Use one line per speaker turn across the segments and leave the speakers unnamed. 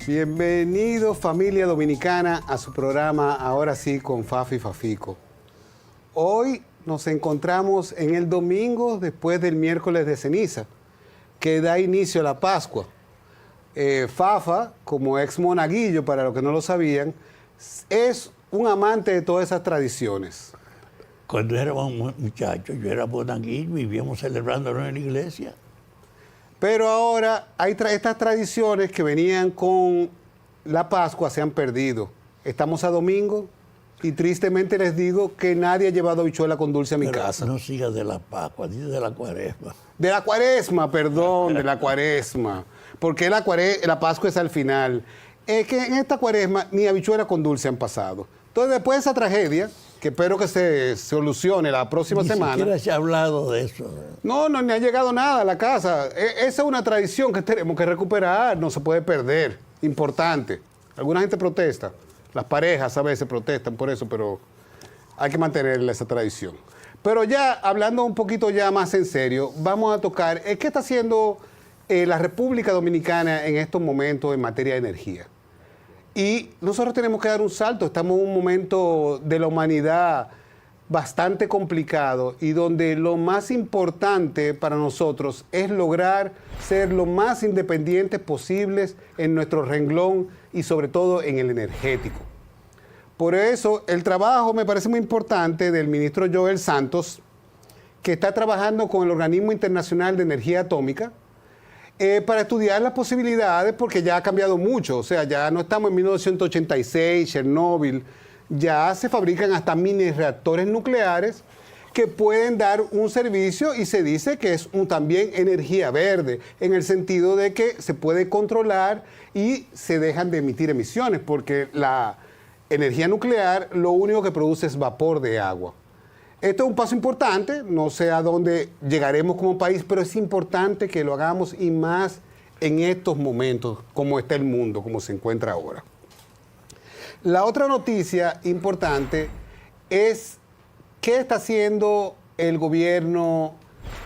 Bienvenido familia dominicana a su programa Ahora sí con Fafi y Fafico. Hoy nos encontramos en el domingo después del miércoles de ceniza, que da inicio a la Pascua. Fafa, como ex monaguillo, para los que no lo sabían, es un amante de todas esas tradiciones.
Cuando éramos muchachos, yo era monaguillo, vivíamos celebrándolo en la iglesia.
Pero ahora hay estas tradiciones que venían con la Pascua se han perdido. Estamos a domingo y tristemente les digo que nadie ha llevado habichuela con dulce a mi casa.
No sigas de la Pascua, dice de la Cuaresma.
De la Cuaresma, perdón, de la Cuaresma. Porque la Pascua es al final. Es que en esta Cuaresma ni habichuela con dulce han pasado. Entonces, después de esa tragedia, que espero que se solucione la próxima semana.
Ni siquiera se ha hablado de eso.
No, ni ha llegado nada a la casa. Esa es una tradición que tenemos que recuperar, no se puede perder. Importante. Alguna gente protesta. Las parejas a veces protestan por eso, pero hay que mantener esa tradición. Pero ya, hablando un poquito ya más en serio, vamos a tocar, ¿qué está haciendo la República Dominicana en estos momentos en materia de energía? Y nosotros tenemos que dar un salto, estamos en un momento de la humanidad bastante complicado y donde lo más importante para nosotros es lograr ser lo más independientes posibles en nuestro renglón y sobre todo en el energético. Por eso el trabajo me parece muy importante del ministro Joel Santos, que está trabajando con el Organismo Internacional de Energía Atómica, para estudiar las posibilidades, porque ya ha cambiado mucho. O sea, ya no estamos en 1986, Chernóbil, ya se fabrican hasta mini reactores nucleares que pueden dar un servicio y se dice que es también energía verde, en el sentido de que se puede controlar y se dejan de emitir emisiones, porque la energía nuclear lo único que produce es vapor de agua. Esto es un paso importante, no sé a dónde llegaremos como país, pero es importante que lo hagamos y más en estos momentos, como está el mundo, como se encuentra ahora. La otra noticia importante es qué está haciendo el gobierno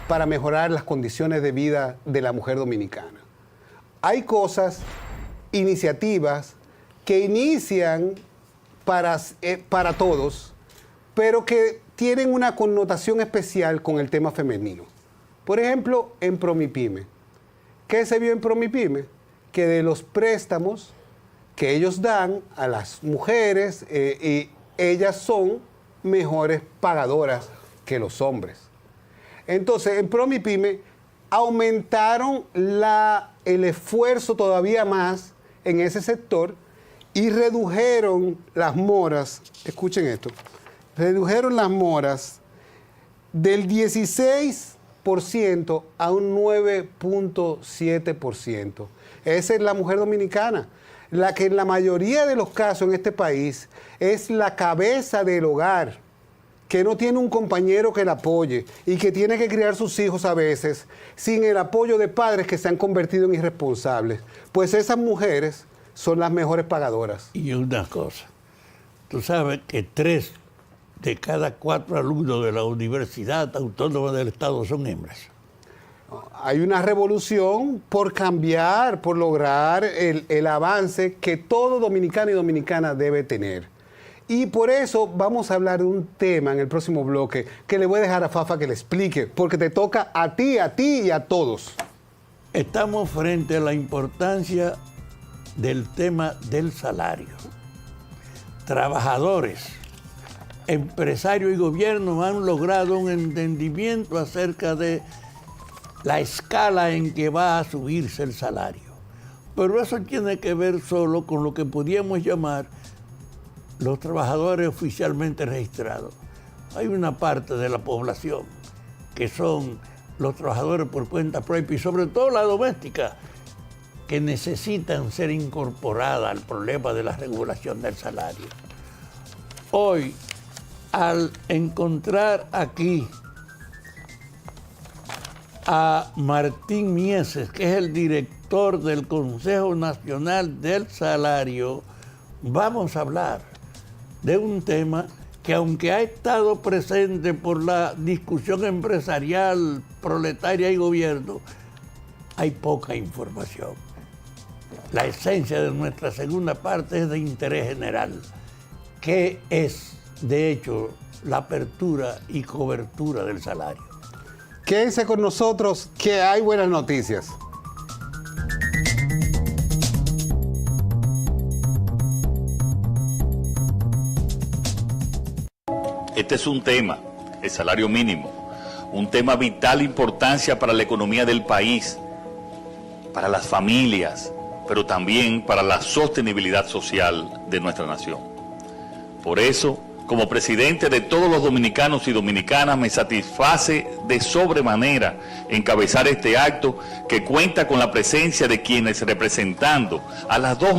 para mejorar las condiciones de vida de la mujer dominicana. Hay cosas, iniciativas que inician para todos, pero que tienen una connotación especial con el tema femenino. Por ejemplo, en Promipyme. ¿Qué se vio en Promipyme? Que de los préstamos que ellos dan a las mujeres, y ellas son mejores pagadoras que los hombres. Entonces, en Promipyme aumentaron el esfuerzo todavía más en ese sector y redujeron las moras. Escuchen esto. Redujeron las moras del 16% a un 9.7%. Esa es la mujer dominicana, la que en la mayoría de los casos en este país es la cabeza del hogar, que no tiene un compañero que la apoye y que tiene que criar sus hijos a veces sin el apoyo de padres que se han convertido en irresponsables. Pues esas mujeres son las mejores pagadoras.
Y una cosa, tú sabes que 3 de cada 4 alumnos de la Universidad Autónoma del Estado son hembras.
Hay una revolución por cambiar, por lograr el avance que todo dominicano y dominicana debe tener. Y por eso vamos a hablar de un tema en el próximo bloque que le voy a dejar a Fafa que le explique, porque te toca a ti y a todos.
Estamos frente a la importancia del tema del salario. Trabajadores, empresarios y gobiernos han logrado un entendimiento acerca de la escala en que va a subirse el salario. Pero eso tiene que ver solo con lo que podríamos llamar los trabajadores oficialmente registrados. Hay una parte de la población que son los trabajadores por cuenta propia y sobre todo la doméstica, que necesitan ser incorporadas al problema de la regulación del salario. Hoy, al encontrar aquí a Martín Mieses, que es el director del Consejo Nacional del Salario, vamos a hablar de un tema que, aunque ha estado presente por la discusión empresarial, proletaria y gobierno, hay poca información. la esencia de nuestra segunda parte es de interés general, que es, de hecho, la apertura y cobertura del salario.
Quédense con nosotros, que hay buenas noticias.
Este es un tema, el salario mínimo, un tema vital importancia para la economía del país, para las familias, pero también para la sostenibilidad social de nuestra nación. Por eso, como presidente de todos los dominicanos y dominicanas, me satisface de sobremanera encabezar este acto que cuenta con la presencia de quienes, representando a las dos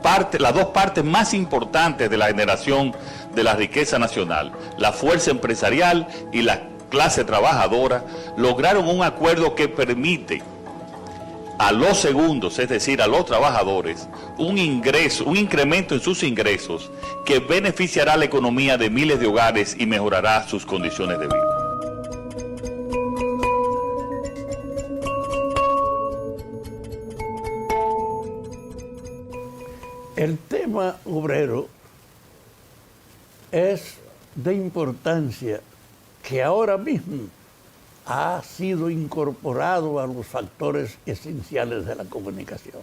partes más importantes de la generación de la riqueza nacional, la fuerza empresarial y la clase trabajadora, lograron un acuerdo que permite a los segundos, es decir, a los trabajadores, un incremento en sus ingresos que beneficiará a la economía de miles de hogares y mejorará sus condiciones de vida.
El tema obrero es de importancia que ahora mismo ha sido incorporado a los factores esenciales de la comunicación.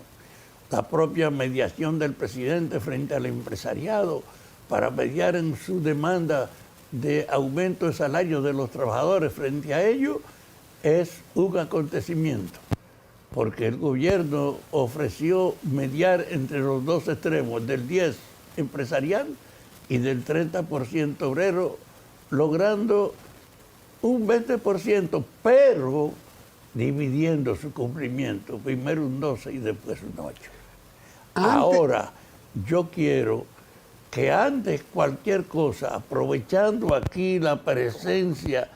La propia mediación del presidente frente al empresariado para mediar en su demanda de aumento de salario de los trabajadores frente a ello es un acontecimiento, porque el gobierno ofreció mediar entre los dos extremos, del 10% empresarial y del 30% obrero, logrando un 20%, pero dividiendo su cumplimiento, primero un 12 y después un 8. Ahora, yo quiero que antes cualquier cosa, aprovechando aquí la presencia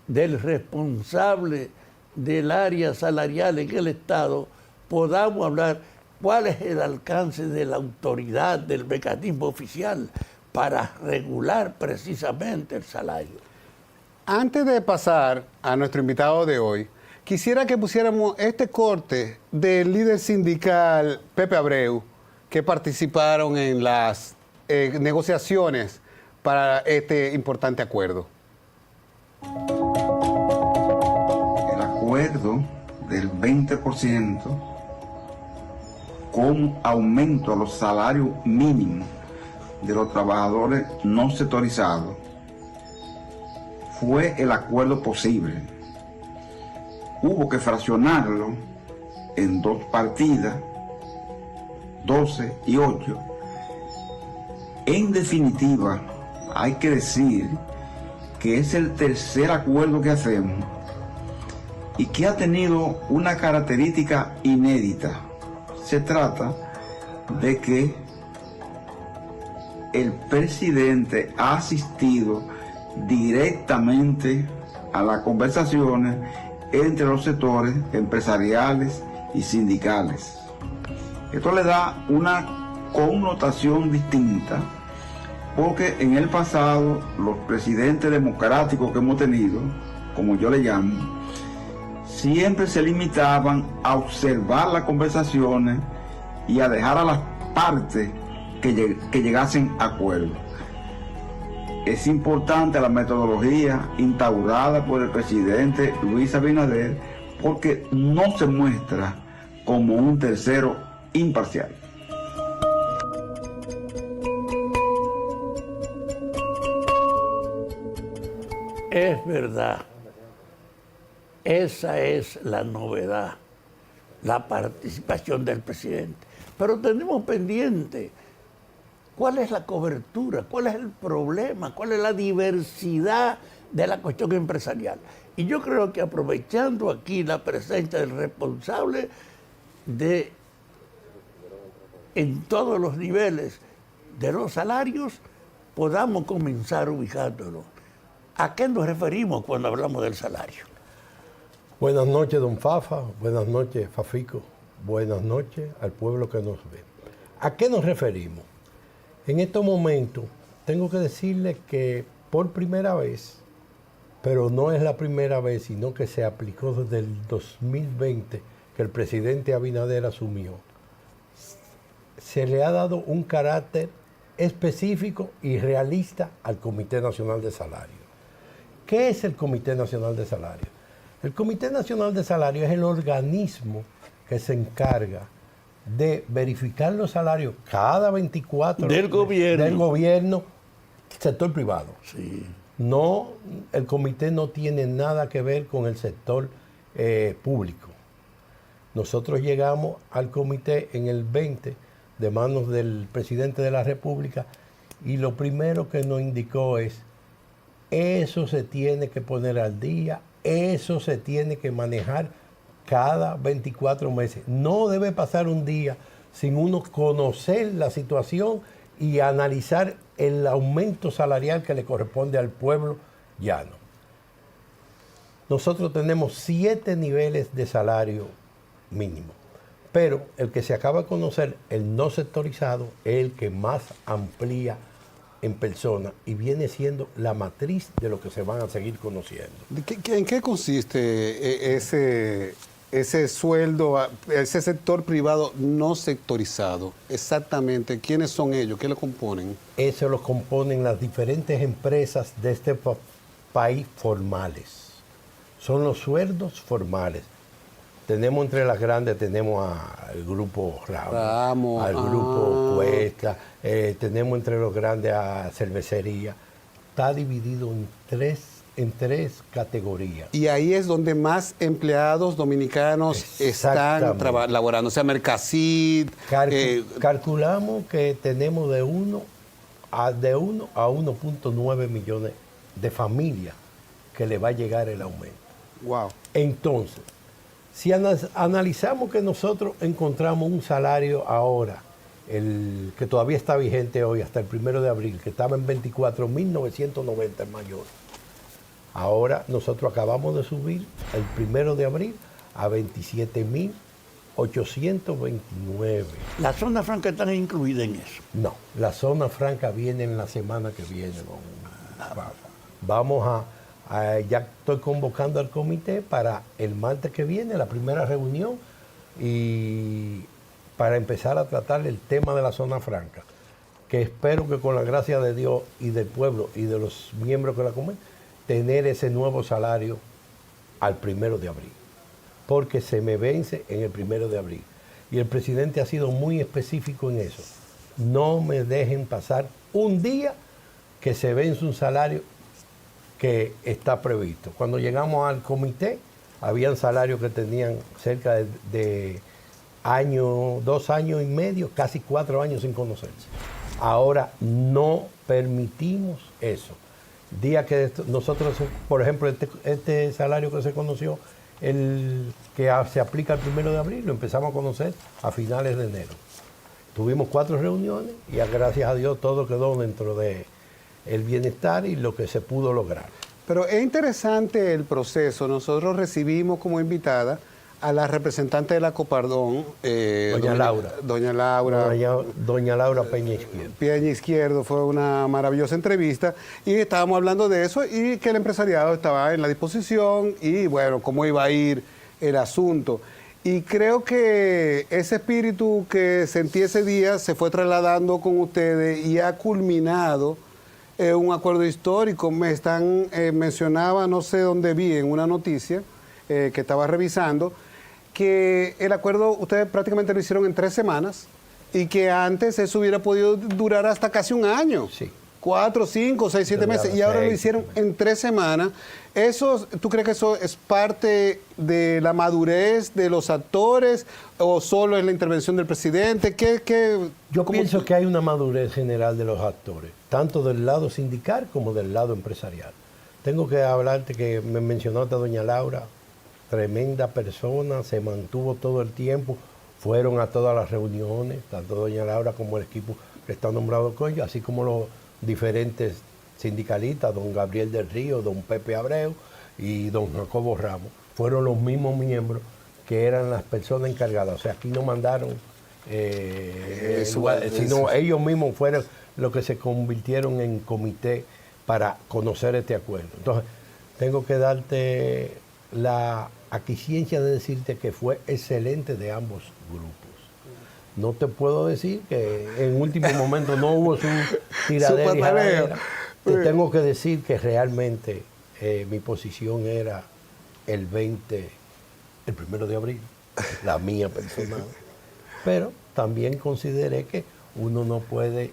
del responsable del área salarial en el Estado, podamos hablar cuál es el alcance de la autoridad, del mecanismo oficial para regular precisamente el salario.
Antes de pasar a nuestro invitado de hoy, quisiera que pusiéramos este corte del líder sindical Pepe Abreu, que participaron en las negociaciones para este importante acuerdo.
El acuerdo del 20% con aumento a los salarios mínimos de los trabajadores no sectorizados fue el acuerdo posible. Hubo que fraccionarlo en dos partidas, 12 y 8. En definitiva, hay que decir que es el tercer acuerdo que hacemos y que ha tenido una característica inédita. Se trata de que el presidente ha asistido directamente a las conversaciones entre los sectores empresariales y sindicales. Esto le da una connotación distinta, porque en el pasado los presidentes democráticos que hemos tenido, como yo le llamo, siempre se limitaban a observar las conversaciones y a dejar a las partes que llegasen a acuerdos. Es importante la metodología instaurada por el presidente Luis Abinader, porque no se muestra como un tercero imparcial.
Es verdad, esa es la novedad, la participación del presidente. Pero tenemos pendiente cuál es la cobertura, cuál es el problema, cuál es la diversidad de la cuestión empresarial. Y yo creo que aprovechando aquí la presencia del responsable en todos los niveles de los salarios, podamos comenzar ubicándonos. ¿A qué nos referimos cuando hablamos del salario?
Buenas noches, don Fafa. Buenas noches, Fafico. Buenas noches al pueblo que nos ve. ¿A qué nos referimos? En estos momentos, tengo que decirle que por primera vez, pero no es la primera vez, sino que se aplicó desde el 2020 que el presidente Abinader asumió, se le ha dado un carácter específico y realista al Comité Nacional de Salario. ¿Qué es el Comité Nacional de Salario? El Comité Nacional de Salario es el organismo que se encarga de verificar los salarios cada 24
Del gobierno.
Del gobierno, sector privado.
Sí.
No, el comité no tiene nada que ver con el sector público. Nosotros llegamos al comité en el 20 de manos del presidente de la República y lo primero que nos indicó es: eso se tiene que poner al día, eso se tiene que manejar cada 24 meses. No debe pasar un día sin uno conocer la situación y analizar el aumento salarial que le corresponde al pueblo llano. Nosotros tenemos 7 niveles de salario mínimo, pero el que se acaba de conocer, el no sectorizado, es el que más amplía en persona y viene siendo la matriz de lo que se van a seguir conociendo.
¿En qué consiste ese sueldo, ese sector privado no sectorizado? Exactamente, ¿quiénes son ellos? ¿Qué lo componen?
Eso lo componen las diferentes empresas de este país formales. Son los sueldos formales. Tenemos entre las grandes, tenemos al grupo Ramos, al grupo Cuesta, tenemos entre los grandes a Cervecería. Está dividido en tres categorías.
Y ahí es donde más empleados dominicanos están laborando, o sea, Mercasid.
Calculamos que tenemos de 1 a 1.9 millones de familias que le va a llegar el aumento.
Wow.
Entonces, si analizamos que nosotros encontramos un salario ahora, el que todavía está vigente hoy, hasta el 1 de abril, que estaba en 24.990 en mayor. Ahora nosotros acabamos de subir el 1 de abril a 27.829.
¿La zona franca está incluida en eso?
No, la zona franca viene en la semana que viene. Vamos a ya estoy convocando al comité para el martes que viene, la primera reunión, y para empezar a tratar el tema de la zona franca, que espero que con la gracia de Dios y del pueblo y de los miembros que la comen, tener ese nuevo salario al 1 de abril, porque se me vence en el 1 de abril. Y el presidente ha sido muy específico en eso. No me dejen pasar un día que se vence un salario que está previsto. Cuando llegamos al comité, habían salarios que tenían cerca de 2 años y medio, casi 4 años sin conocerse. Ahora no permitimos eso. Día que nosotros, por ejemplo, este salario que se conoció, el que se aplica el 1 de abril, lo empezamos a conocer a finales de enero. Tuvimos 4 reuniones y gracias a Dios todo quedó dentro de el bienestar y lo que se pudo lograr.
Pero es interesante el proceso. Nosotros recibimos como invitada a la representante de la Copardón,
Doña Laura. Doña Laura Peña Izquierdo.
Peña Izquierdo, fue una maravillosa entrevista y estábamos hablando de eso y que el empresariado estaba en la disposición y bueno, cómo iba a ir el asunto. Y creo que ese espíritu que sentí ese día se fue trasladando con ustedes y ha culminado un acuerdo histórico. Mencionaba, no sé dónde vi, en una noticia que estaba revisando, que el acuerdo ustedes prácticamente lo hicieron en 3 semanas y que antes eso hubiera podido durar hasta casi un año.
Sí.
4, 5, 6, 7 meses, y ahora lo hicieron en 3 semanas. ¿Tú crees que eso es parte de la madurez de los actores o solo es la intervención del presidente?
Yo pienso que hay una madurez general de los actores, tanto del lado sindical como del lado empresarial. Tengo que hablarte que me mencionaste a doña Laura, tremenda persona, se mantuvo todo el tiempo, fueron a todas las reuniones, tanto doña Laura como el equipo que está nombrado con ella, así como los diferentes sindicalistas, don Gabriel del Río, don Pepe Abreu y don Jacobo Ramos, fueron los mismos miembros que eran las personas encargadas. O sea, aquí no mandaron, sino ellos mismos fueron los que se convirtieron en comité para conocer este acuerdo. Entonces, tengo que darte la aquiescencia de decirte que fue excelente de ambos grupos. No te puedo decir que en último momento no hubo su tiradera y
pataleo.
jaladera. Te tengo que decir que realmente mi posición era el 1 de abril, la mía personal. Pero también consideré que uno no puede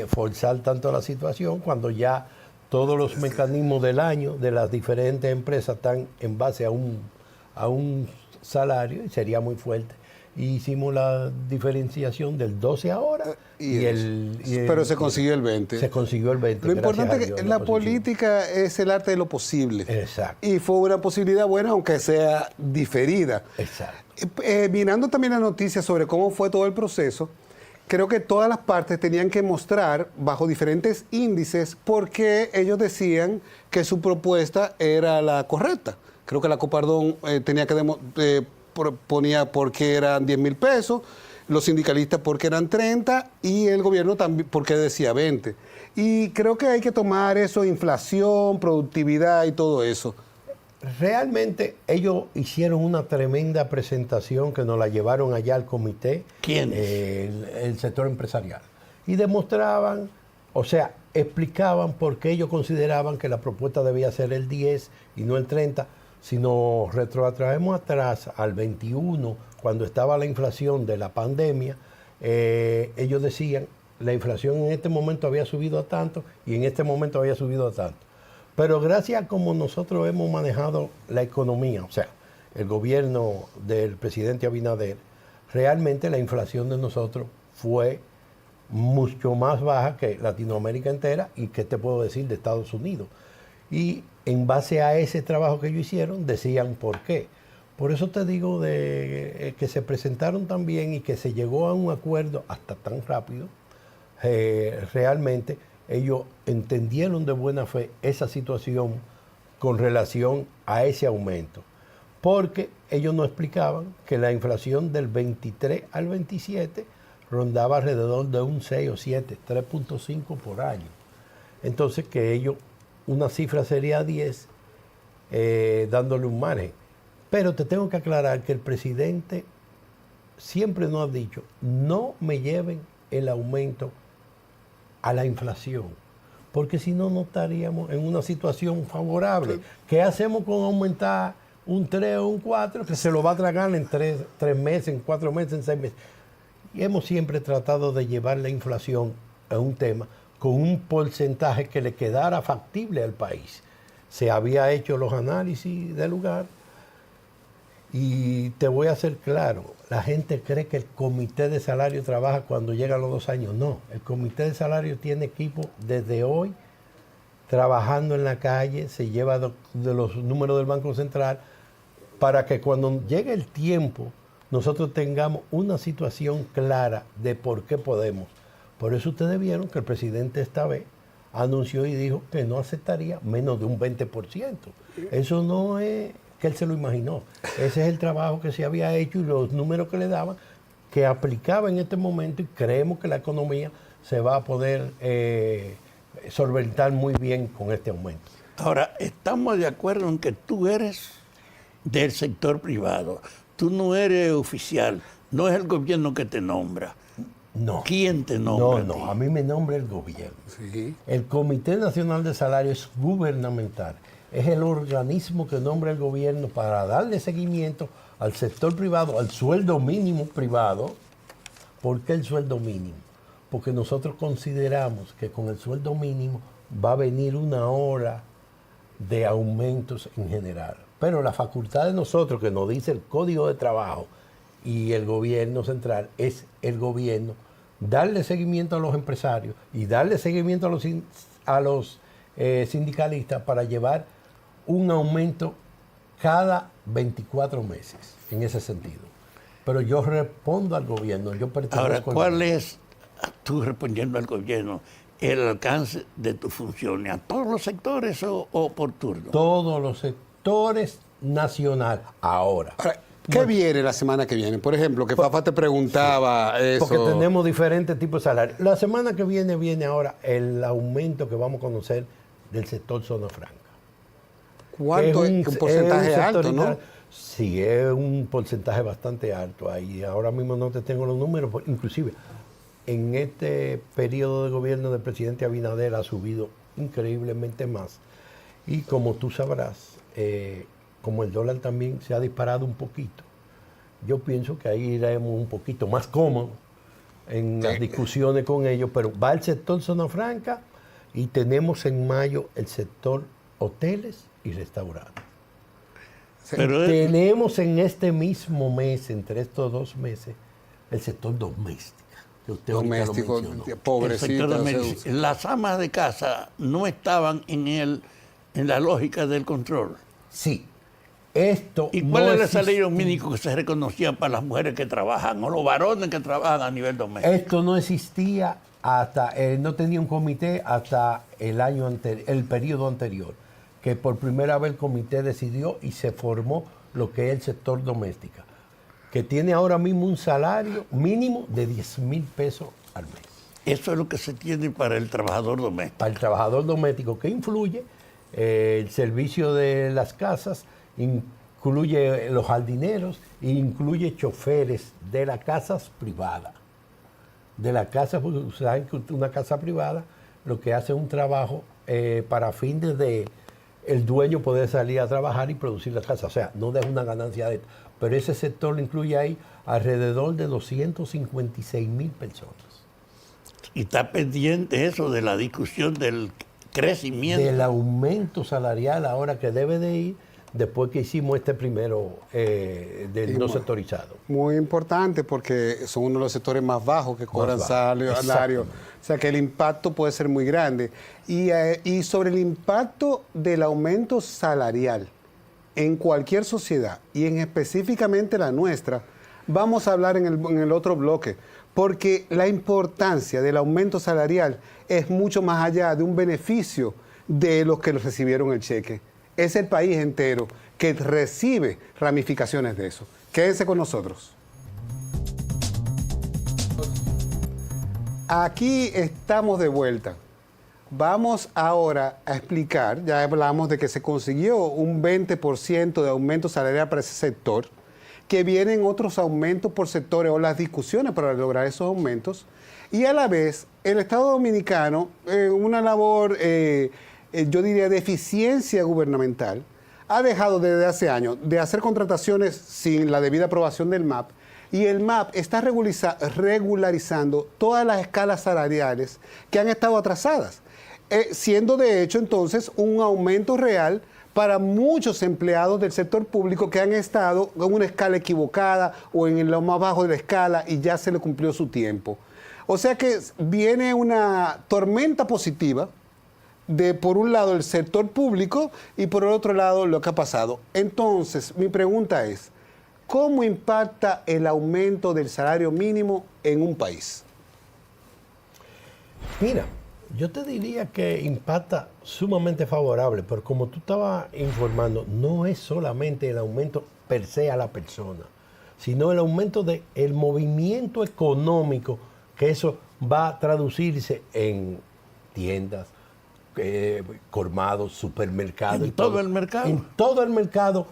forzar tanto la situación cuando ya todos los mecanismos del año de las diferentes empresas están en base a un salario y sería muy fuerte. Y hicimos la diferenciación del 12 ahora
pero se consiguió el 20.
Se consiguió el 20.
Lo importante
gracias
es
a
que
Dios,
la
positivo.
política es el arte de lo posible.
Exacto.
Y fue una posibilidad buena, aunque sea diferida.
Exacto.
Mirando también la noticia sobre cómo fue todo el proceso, creo que todas las partes tenían que mostrar bajo diferentes índices por qué ellos decían que su propuesta era la correcta. Creo que la Copardón tenía que ponía porque eran 10,000 pesos, los sindicalistas porque eran 30 y el gobierno también porque decía 20. Y creo que hay que tomar eso, inflación, productividad y todo eso.
Realmente ellos hicieron una tremenda presentación que nos la llevaron allá al comité.
¿Quiénes?
El sector empresarial. Y demostraban, o sea, explicaban por qué ellos consideraban que la propuesta debía ser el 10 y no el 30. Si nos retrotraemos atrás al 21, cuando estaba la inflación de la pandemia, ellos decían, la inflación en este momento había subido a tanto y en este momento había subido a tanto. Pero gracias a cómo nosotros hemos manejado la economía, o sea, el gobierno del presidente Abinader, realmente la inflación de nosotros fue mucho más baja que Latinoamérica entera y qué te puedo decir de Estados Unidos. Y en base a ese trabajo que ellos hicieron, decían por qué. Por eso te digo de que se presentaron también y que se llegó a un acuerdo hasta tan rápido, realmente ellos entendieron de buena fe esa situación con relación a ese aumento. Porque ellos nos explicaban que la inflación del 23 al 27 rondaba alrededor de un 6 o 7, 3.5 por año. Entonces que ellos, una cifra sería 10, dándole un margen. Pero te tengo que aclarar que el presidente siempre nos ha dicho, no me lleven el aumento a la inflación, porque si no, no estaríamos en una situación favorable. ¿Qué hacemos con aumentar un 3 o un 4 que se lo va a tragar en 3 meses, en 4 meses, en 6 meses? Y hemos siempre tratado de llevar la inflación a un tema con un porcentaje que le quedara factible al país. Se había hecho los análisis del lugar y te voy a ser claro, la gente cree que el comité de salario trabaja cuando llegan los 2 años. No, el comité de salario tiene equipo desde hoy trabajando en la calle, se lleva de los números del Banco Central para que cuando llegue el tiempo nosotros tengamos una situación clara de por qué podemos. Por eso ustedes vieron que el presidente esta vez anunció y dijo que no aceptaría menos de un 20%. Eso no es que él se lo imaginó. Ese es el trabajo que se había hecho y los números que le daban, que aplicaba en este momento, y creemos que la economía se va a poder solventar muy bien con este aumento.
Ahora, estamos de acuerdo en que tú eres del sector privado. Tú no eres oficial, no es el gobierno que te nombra.
No.
¿Quién te nombra?
No, a mí me nombra el gobierno.
Sí.
El Comité Nacional de Salario es gubernamental. Es el organismo que nombra el gobierno para darle seguimiento al sector privado, al sueldo mínimo privado. ¿Por qué el sueldo mínimo? Porque nosotros consideramos que con el sueldo mínimo va a venir una ola de aumentos en general. Pero la facultad de nosotros, que nos dice el Código de Trabajo y el gobierno central, es el gobierno darle seguimiento a los empresarios y darle seguimiento a los sindicalistas para llevar un aumento cada 24 meses, en ese sentido. Pero yo respondo al gobierno, yo pertenezco
Ahora,
al
¿cuál
gobierno.
es, tú respondiendo al gobierno, el alcance de tus funciones? ¿A todos los sectores o por turno?
Todos los sectores nacional. Ahora,
¿Qué viene la semana que viene? Por ejemplo, que Fafa te preguntaba eso.
porque tenemos diferentes tipos de salarios. La semana que viene ahora el aumento que vamos a conocer del sector zona franca.
¿Cuánto es? Un porcentaje
es un sector
alto, ¿no?
Sí, es un porcentaje bastante alto ahí. Ahora mismo no te tengo los números, inclusive en este periodo de gobierno del presidente Abinader ha subido increíblemente más. Y como tú sabrás, como el dólar también se ha disparado un poquito, yo pienso que ahí iremos un poquito más cómodos en las discusiones con ellos, pero va el sector zona franca y tenemos en mayo el sector hoteles y restaurantes.
Pero
Tenemos en este mismo mes, entre estos 2 meses, el sector doméstico. Que usted ahorita lo
Doméstico,
mencionó.
el
pobrecita.
sector doméstico, las amas de casa no estaban en la lógica del control.
Sí. Esto
¿Y cuál
no
era el
existía.
salario mínimo que se reconocía para las mujeres que trabajan o los varones que trabajan a nivel doméstico?
Esto no existía hasta, no tenía un comité hasta el periodo anterior, que por primera vez el comité decidió y se formó lo que es el sector doméstico, que tiene ahora mismo un salario mínimo de 10,000 pesos al mes.
Eso es lo que se tiene para el trabajador doméstico.
Para el trabajador doméstico, que influye el servicio de las casas, incluye los jardineros e incluye choferes de las casas privadas. De la casa, pues, saben que una casa privada lo que hace es un trabajo para fines de el dueño poder salir a trabajar y producir la casa. O sea, no deja una ganancia de esto. Pero ese sector lo incluye ahí alrededor de 256,000 personas.
Y está pendiente eso de la discusión del crecimiento.
Del aumento salarial ahora que debe de ir después que hicimos este primero del no sectorizado.
Muy importante porque son uno de los sectores más bajos que cobran
bajo.
salario.
Exactamente.
O sea que el impacto puede ser muy grande. Y sobre el impacto del aumento salarial en cualquier sociedad y en específicamente la nuestra, vamos a hablar en el otro bloque. Porque la importancia del aumento salarial es mucho más allá de un beneficio de los que recibieron el cheque. Es el país entero que recibe ramificaciones de eso. Quédense con nosotros. Aquí estamos de vuelta. Vamos ahora a explicar, ya hablamos de que se consiguió un 20% de aumento salarial para ese sector, que vienen otros aumentos por sectores o las discusiones para lograr esos aumentos, y a la vez el Estado Dominicano, una labor, yo diría, de eficiencia gubernamental, ha dejado desde hace años de hacer contrataciones sin la debida aprobación del MAP, y el MAP está regularizando todas las escalas salariales que han estado atrasadas, siendo de hecho entonces un aumento real para muchos empleados del sector público que han estado en una escala equivocada o en lo más bajo de la escala y ya se le cumplió su tiempo. O sea que viene una tormenta positiva de, por un lado, el sector público y por el otro lado, lo que ha pasado. Entonces, mi pregunta es, ¿cómo impacta el aumento del salario mínimo en un país?
Mira, yo te diría que impacta sumamente favorable, pero como tú estabas informando, no es solamente el aumento per se a la persona, sino el aumento del movimiento económico, que eso va a traducirse en tiendas, colmados, supermercados.
En todo el mercado.
En todo el mercado,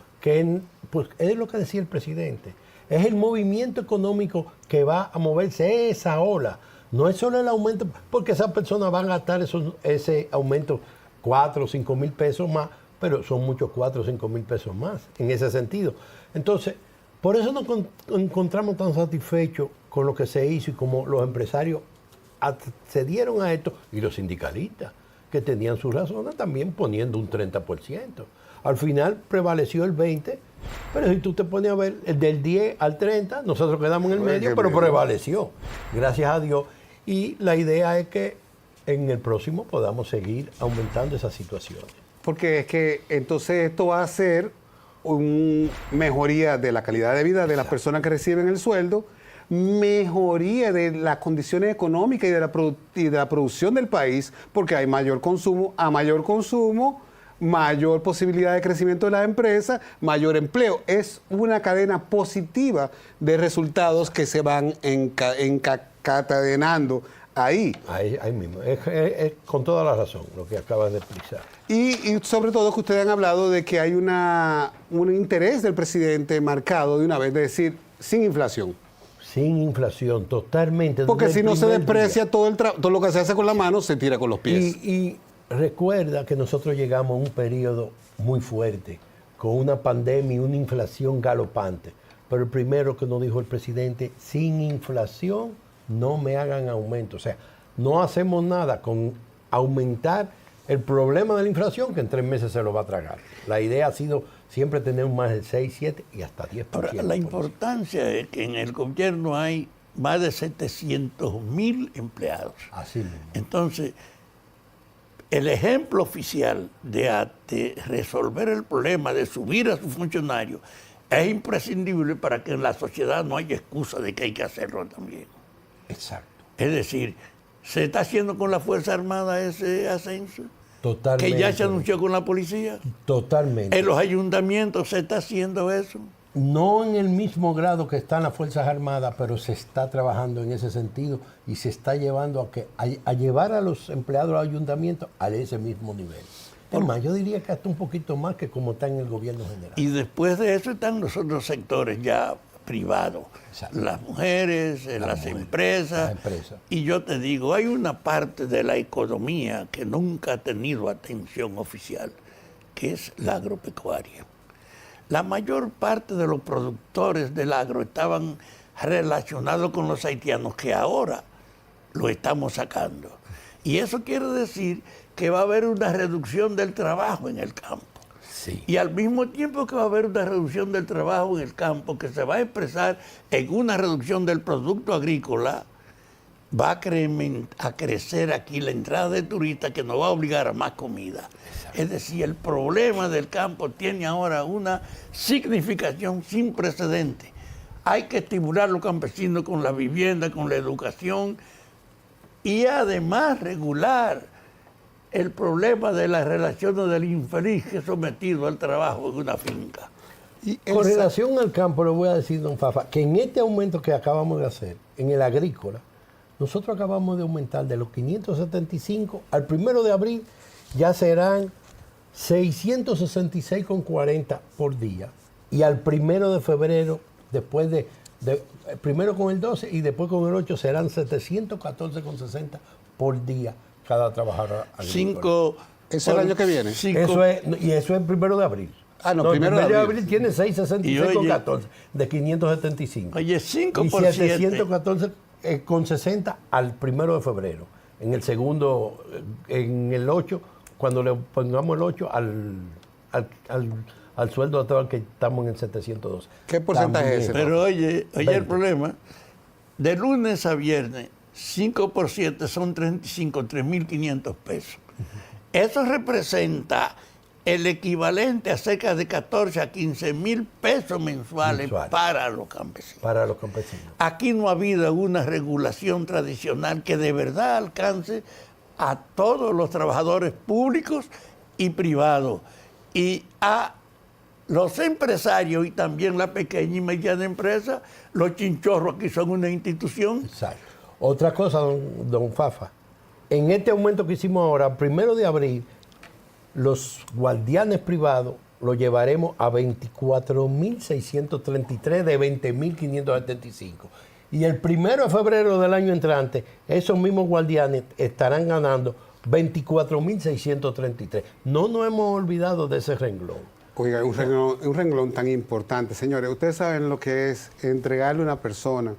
pues es lo que decía el presidente. Es el movimiento económico que va a moverse esa ola. No es solo el aumento, porque esas personas van a gastar ese aumento 4 o 5 mil pesos más, pero son muchos 4 o 5 mil pesos más en ese sentido. Entonces, por eso nos encontramos tan satisfechos con lo que se hizo y como los empresarios accedieron a esto y los sindicalistas, que tenían sus razones también poniendo un 30%. Al final prevaleció el 20%, pero si tú te pones a ver, el del 10 al 30, nosotros quedamos en el medio, pero prevaleció, gracias a Dios. Y la idea es que en el próximo podamos seguir aumentando esas situaciones.
Porque es que entonces esto va a ser una mejoría de la calidad de vida de las personas que reciben el sueldo, mejoría de las condiciones económicas y de la producción del país, porque hay mayor consumo, mayor posibilidad de crecimiento de las empresas, mayor empleo. Es una cadena positiva de resultados que se van encadenando ahí.
Ahí mismo. Es con toda la razón lo que acabas de expresar.
Y sobre todo que ustedes han hablado de que hay un interés del presidente marcado de una vez, de decir, sin inflación.
Sin inflación, totalmente.
Porque
desde
si
el
no se
primer
desprecia
día.
todo lo que se hace con la mano, se tira con los pies.
Y recuerda que nosotros llegamos a un periodo muy fuerte, con una pandemia y una inflación galopante. Pero el primero que nos dijo el presidente, sin inflación no me hagan aumento. O sea, no hacemos nada con aumentar el problema de la inflación, que en 3 meses se lo va a tragar. La idea ha sido siempre tener más del 6, 7 y hasta 10%.
Ahora, la importancia es que en el gobierno hay más de 700.000 empleados.
Así mismo.
Entonces, el ejemplo oficial de resolver el problema, de subir a sus funcionarios, es imprescindible para que en la sociedad no haya excusa de que hay que hacerlo también.
Exacto.
Es decir, ¿se está haciendo con la Fuerza Armada ese ascenso?
Totalmente.
Que ya se anunció con la policía.
Totalmente.
En los ayuntamientos se está haciendo eso.
No en el mismo grado que están las Fuerzas Armadas, pero se está trabajando en ese sentido y se está llevando a llevar a los empleados del ayuntamiento a ese mismo nivel. Es más, yo diría que hasta un poquito más que como está en el gobierno general.
Y después de eso están los otros sectores ya privados.
Exacto.
Las mujeres, las empresas. Y yo te digo, hay una parte de la economía que nunca ha tenido atención oficial, que es la agropecuaria. La mayor parte de los productores del agro estaban relacionados con los haitianos, que ahora lo estamos sacando. Y eso quiere decir que va a haber una reducción del trabajo en el campo.
Sí.
Y al mismo tiempo que va a haber una reducción del trabajo en el campo, que se va a expresar en una reducción del producto agrícola, va a crecer aquí la entrada de turistas, que nos va a obligar a más comida. Exacto. Es decir, el problema del campo tiene ahora una significación sin precedentes. Hay que estimular a los campesinos con la vivienda, con la educación, y además regular el problema de las relaciones del infeliz que es sometido al trabajo en una finca.
Con relación al campo, le voy a decir, don Fafa, que en este aumento que acabamos de hacer, en el agrícola, nosotros acabamos de aumentar de los 575 al 1 de abril, ya serán 666,40 por día. Y al 1 de febrero, después primero con el 12 y después con el 8, serán 714,60 por día cada trabajador agrícola.
¿Eso es el año que viene?
Y eso es el 1 de abril.
Ah, no, 1 de abril
tiene 666,14 de 575.
Oye, 5
y
por 7.
714,60 al 1 de febrero. En el segundo, en el 8, cuando le pongamos el 8 al sueldo actual, que estamos en el 712.
¿Qué porcentaje es ese?
Pero oye el problema, de lunes a viernes, 5 por 7 son 3.500 pesos. Eso representa el equivalente a cerca de 14 a 15.000 pesos mensuales para los campesinos.
Para los campesinos.
Aquí no ha habido una regulación tradicional que de verdad alcance a todos los trabajadores públicos y privados, y a los empresarios y también la pequeña y mediana empresa. Los chinchorros aquí son una institución.
Exacto. Otra cosa, don Fafa, en este aumento que hicimos ahora, 1 de abril, los guardianes privados los llevaremos a 24.633 de 20.575. Y el 1 de febrero del año entrante, esos mismos guardianes estarán ganando 24.633. No nos hemos olvidado de ese renglón.
Oiga, un renglón tan importante. Señores, ustedes saben lo que es entregarle a una persona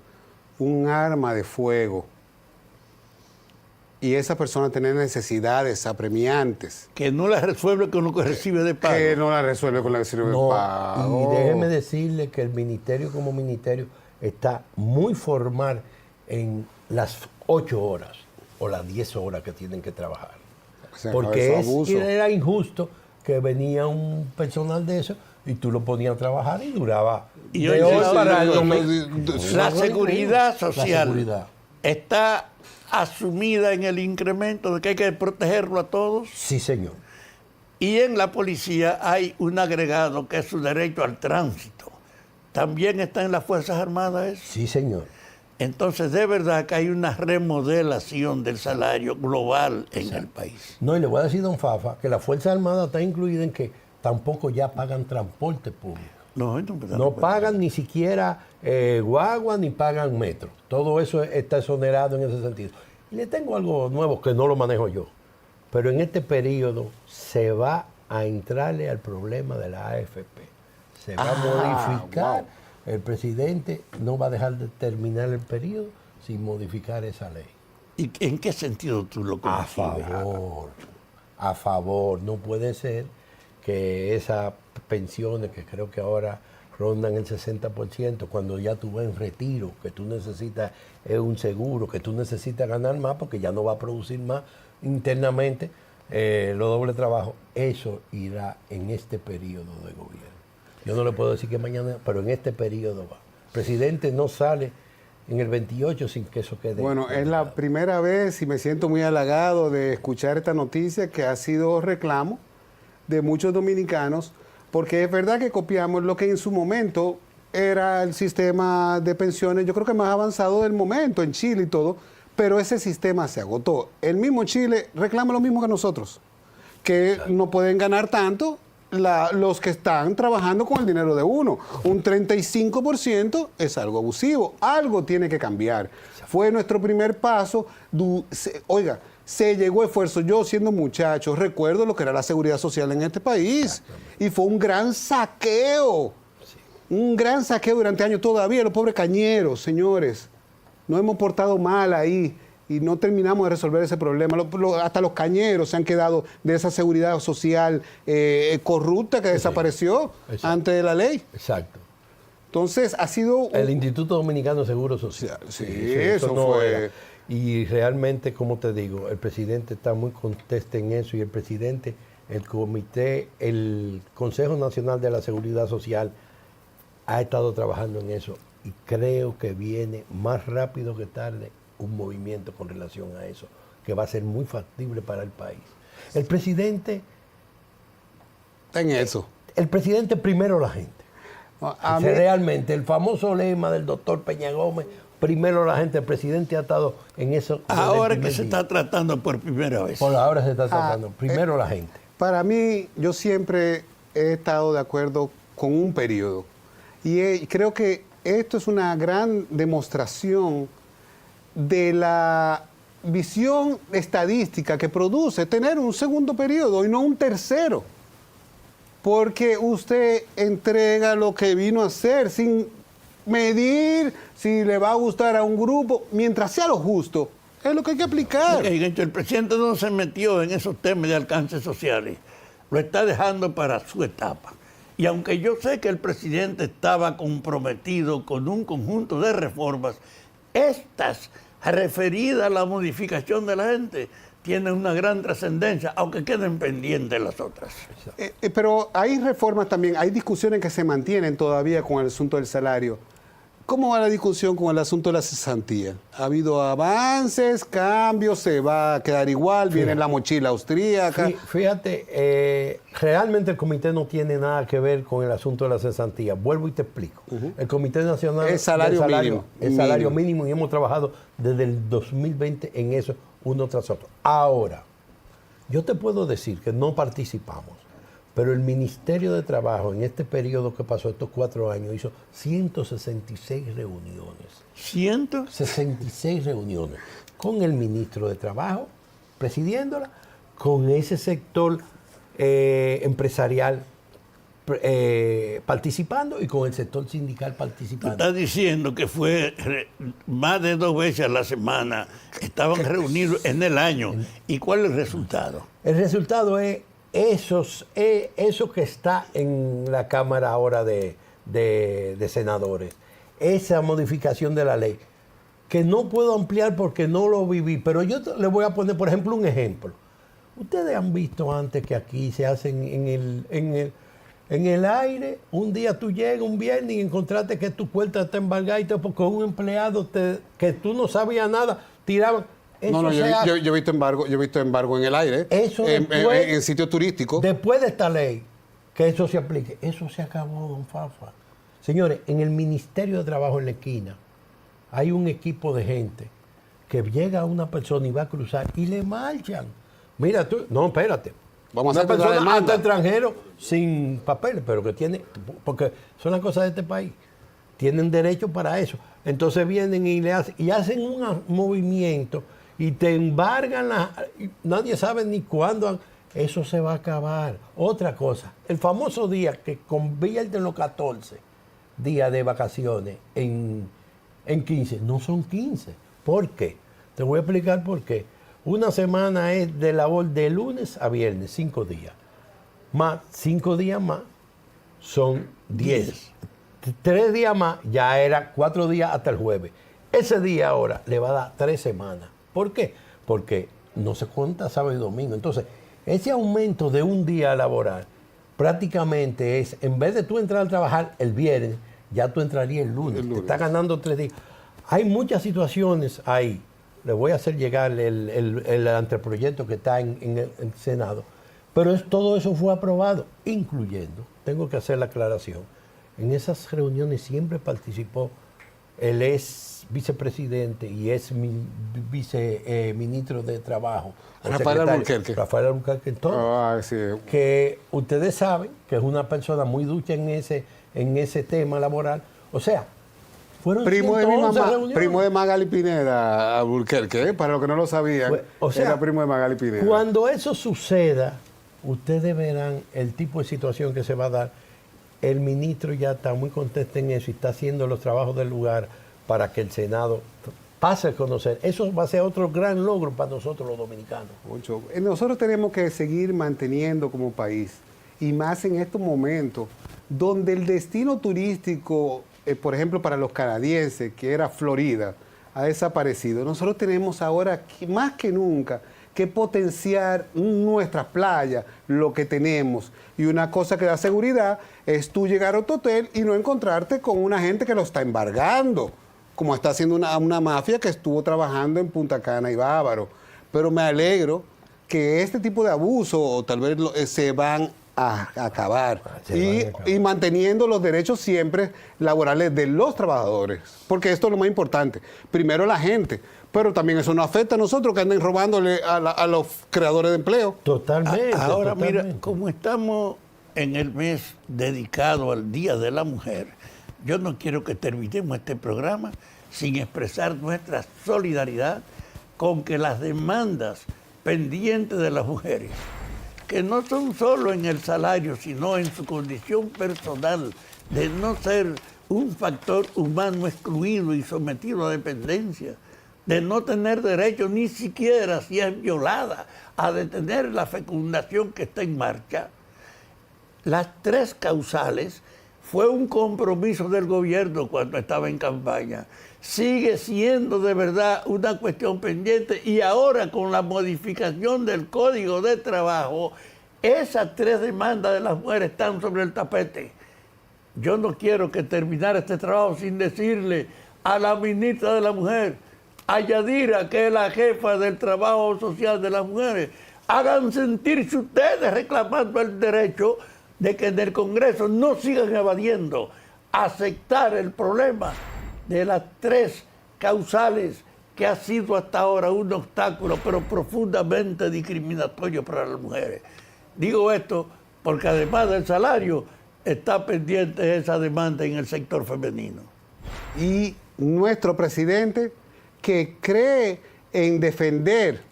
un arma de fuego y esa persona tener necesidades apremiantes.
Que no la resuelve con lo que recibe de pago.
Que no la resuelve con lo que recibe de pago.
Y déjeme decirle que el ministerio como ministerio está muy formal en las 8 horas o las 10 horas que tienen que trabajar. Porque era injusto que venía un personal de eso y tú lo ponías a trabajar y duraba.
Y hoy la seguridad social está asumida en el incremento de que hay que protegerlo a todos.
Sí, señor.
Y en la policía hay un agregado que es su derecho al tránsito. ¿También está en las Fuerzas Armadas eso?
Sí, señor.
Entonces, de verdad que hay una remodelación del salario global en el país.
No, y le voy a decir, don Fafa, que la Fuerza Armada está incluida en que tampoco ya pagan transporte público. No pagan ni siquiera guagua ni pagan metro. Todo eso está exonerado en ese sentido. Y le tengo algo nuevo que no lo manejo yo. Pero en este periodo se va a entrarle al problema de la AFP. Se va a modificar. Wow. El presidente no va a dejar de terminar el periodo sin modificar esa ley.
¿Y en qué sentido tú lo concibes?
A favor. No puede ser que esas pensiones, que creo que ahora rondan el 60%, cuando ya tú vas en retiro, que tú necesitas un seguro, que tú necesitas ganar más porque ya no va a producir más internamente los dobles trabajos, eso irá en este periodo de gobierno. Yo no le puedo decir que mañana, pero en este periodo va. El presidente no sale en el 28 sin que eso quede.
Bueno, es la primera vez y me siento muy halagado de escuchar esta noticia que ha sido reclamo de muchos dominicanos, porque es verdad que copiamos lo que en su momento era el sistema de pensiones, yo creo que más avanzado del momento en Chile y todo, pero ese sistema se agotó. El mismo Chile reclama lo mismo que nosotros, que no pueden ganar tanto los que están trabajando con el dinero de uno. Un 35% es algo abusivo, algo tiene que cambiar. Fue nuestro primer paso. Oiga, se llegó esfuerzo. Yo siendo muchacho recuerdo lo que era la seguridad social en este país y fue un gran saqueo. Un gran saqueo durante años todavía. Los pobres cañeros, señores, nos hemos portado mal ahí y no terminamos de resolver ese problema. Hasta los cañeros se han quedado de esa seguridad social corrupta que desapareció antes de la ley.
Exacto.
Entonces ha sido...
El Instituto Dominicano de Seguro Social.
Sí, eso no fue... Era.
Y realmente, como te digo, el presidente está muy conteste en eso y el presidente, el comité, el Consejo Nacional de la Seguridad Social ha estado trabajando en eso y creo que viene más rápido que tarde un movimiento con relación a eso, que va a ser muy factible para el país. El presidente...
En eso.
El presidente primero la gente. Realmente, el famoso lema del doctor Peña Gómez, primero la gente, el presidente ha estado en eso.
Ahora que se está tratando por primera vez.
Por ahora se está tratando, primero la gente.
Para mí, yo siempre he estado de acuerdo con un periodo. Y creo que esto es una gran demostración de la visión estadística que produce tener un segundo periodo y no un tercero. Porque usted entrega lo que vino a hacer sin medir si le va a gustar a un grupo, mientras sea lo justo. Es lo que hay que aplicar.
El presidente no se metió en esos temas de alcances sociales. Lo está dejando para su etapa. Y aunque yo sé que el presidente estaba comprometido con un conjunto de reformas, estas referidas a la modificación de la gente tienen una gran trascendencia, aunque queden pendientes las otras.
Pero hay reformas también, hay discusiones que se mantienen todavía con el asunto del salario. ¿Cómo va la discusión con el asunto de la cesantía? ¿Ha habido avances, cambios, se va a quedar igual, viene la mochila austríaca?
Fíjate, realmente el comité no tiene nada que ver con el asunto de la cesantía. Vuelvo y te explico. El Comité Nacional
es salario mínimo.
Es salario mínimo y hemos trabajado desde el 2020 en eso, uno tras otro. Ahora, yo te puedo decir que no participamos, pero el Ministerio de Trabajo en este periodo que pasó, estos 4 años, hizo 166 reuniones.
¿100?
66 reuniones con el ministro de Trabajo, presidiéndola, con ese sector empresarial participando y con el sector sindical participando.
Tú estás diciendo que fue más de 2 veces a la semana, estaban reunidos en el año. ¿Y cuál es el resultado?
El resultado es eso que está en la Cámara ahora de senadores, esa modificación de la ley, que no puedo ampliar porque no lo viví, pero yo le voy a poner, por ejemplo, un ejemplo. Ustedes han visto antes que aquí se hacen en el aire, un día tú llegas un viernes y encontraste que tu puerta está embargada y porque un empleado que tú no sabías nada, tiraban.
Yo he visto embargo en el aire,
eso
en sitios turísticos.
Después de esta ley, que eso se aplique, eso se acabó, don Fafa. Señores, en el Ministerio de Trabajo en la esquina hay un equipo de gente que llega a una persona y va a cruzar y le marchan. Mira tú, no, espérate.
Vamos a
Una
hacer otra
persona
demanda.
hasta extranjero sin papeles, pero que tiene, porque son las cosas de este país, tienen derecho para eso. Entonces vienen y hacen un movimiento y te embargan nadie sabe ni cuándo. Eso se va a acabar. Otra cosa, el famoso día que convierten los 14 días de vacaciones en 15, no son 15. ¿Por qué? Te voy a explicar por qué. Una semana es de labor de lunes a viernes, 5 días. Más 5 días más son 10. 3 días más ya era 4 días hasta el jueves. Ese día ahora le va a dar 3 semanas. ¿Por qué? Porque no se cuenta sábado y domingo. Entonces, ese aumento de un día laboral prácticamente es, en vez de tú entrar a trabajar el viernes, ya tú entrarías el lunes. Te está ganando 3 días. Hay muchas situaciones ahí. Le voy a hacer llegar el anteproyecto que está en el Senado. Pero todo eso fue aprobado, incluyendo, tengo que hacer la aclaración, en esas reuniones siempre participó el ex vicepresidente y ex viceministro de Trabajo.
Rafael Alburquerque.
Rafael Alburquerque en todo.
Sí.
Que ustedes saben que es una persona muy ducha en ese tema laboral. O sea, fueron
Primo de mi
111
mamá,
reuniones.
primo de Magali Pineda, Alburquerque, para los que no lo sabían,
O sea,
era primo de Magali Pineda.
Cuando eso suceda, ustedes verán el tipo de situación que se va a dar. El ministro ya está muy contento en eso y está haciendo los trabajos del lugar para que el Senado pase a conocer. Eso va a ser otro gran logro para nosotros los dominicanos.
Mucho. Nosotros tenemos que seguir manteniendo como país, y más en estos momentos, donde el destino turístico, por ejemplo, para los canadienses, que era Florida, ha desaparecido. Nosotros tenemos ahora, más que nunca, que potenciar nuestras playas, lo que tenemos. Y una cosa que da seguridad es tú llegar a tu hotel y no encontrarte con una gente que lo está embargando, como está haciendo una mafia que estuvo trabajando en Punta Cana y Bávaro. Pero me alegro que este tipo de abuso tal vez se van a acabar y manteniendo los derechos siempre laborales de los trabajadores, porque esto es lo más importante. Primero la gente, pero también eso no afecta a nosotros que anden robándole a los creadores de empleo.
Totalmente.
Ahora
totalmente.
mira, como estamos en el mes dedicado al Día de la Mujer, yo no quiero que terminemos este programa sin expresar nuestra solidaridad con que las demandas pendientes de las mujeres, que no son solo en el salario, sino en su condición personal de no ser un factor humano excluido y sometido a dependencia, de no tener derecho ni siquiera, si es violada, a detener la fecundación que está en marcha. Las 3 causales fue un compromiso del gobierno cuando estaba en campaña. Sigue siendo de verdad una cuestión pendiente, y ahora con la modificación del Código de Trabajo, esas 3 demandas de las mujeres están sobre el tapete. Yo no quiero que terminar este trabajo sin decirle a la ministra de la Mujer, a Yadira, que es la jefa del trabajo social de las mujeres, hagan sentirse ustedes reclamando el derecho de que en el Congreso no sigan evadiendo, aceptar el problema de las 3 causales que ha sido hasta ahora un obstáculo, pero profundamente discriminatorio para las mujeres. Digo esto porque además del salario, está pendiente esa demanda en el sector femenino.
Y nuestro presidente, que cree en defender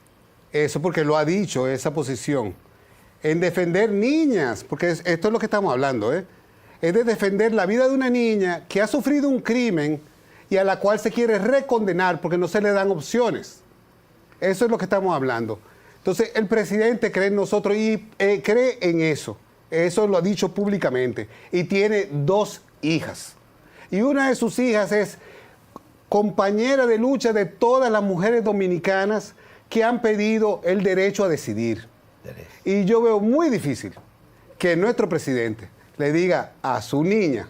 eso, porque lo ha dicho, esa posición, en defender niñas, porque esto es lo que estamos hablando, es de defender la vida de una niña que ha sufrido un crimen y a la cual se quiere recondenar porque no se le dan opciones. Eso es lo que estamos hablando. Entonces, el presidente cree en nosotros y cree en eso. Eso lo ha dicho públicamente. Y tiene 2 hijas. Y una de sus hijas es compañera de lucha de todas las mujeres dominicanas que han pedido el derecho a decidir. Y yo veo muy difícil que nuestro presidente le diga a su niña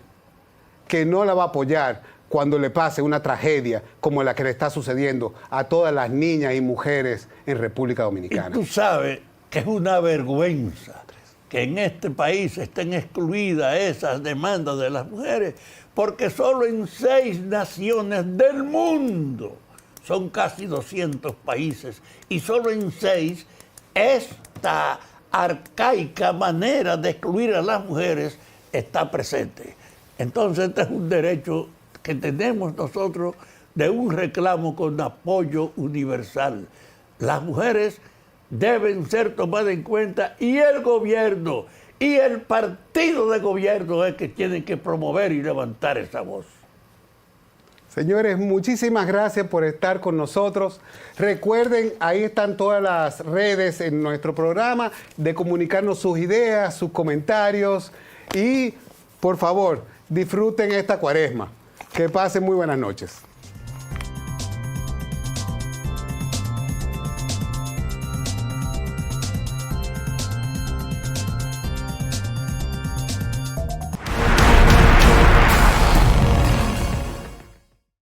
que no la va a apoyar cuando le pase una tragedia como la que le está sucediendo a todas las niñas y mujeres en República Dominicana.
Y tú sabes que es una vergüenza que en este país estén excluidas esas demandas de las mujeres, porque solo en 6 naciones del mundo, son casi 200 países, y solo en 6 esta arcaica manera de excluir a las mujeres está presente. Entonces este es un derecho que tenemos nosotros de un reclamo con apoyo universal. Las mujeres deben ser tomadas en cuenta y el gobierno y el partido de gobierno es que tienen que promover y levantar esa voz.
Señores, muchísimas gracias por estar con nosotros. Recuerden, ahí están todas las redes en nuestro programa de comunicarnos sus ideas, sus comentarios y, por favor, disfruten esta cuaresma. Que pasen muy buenas noches.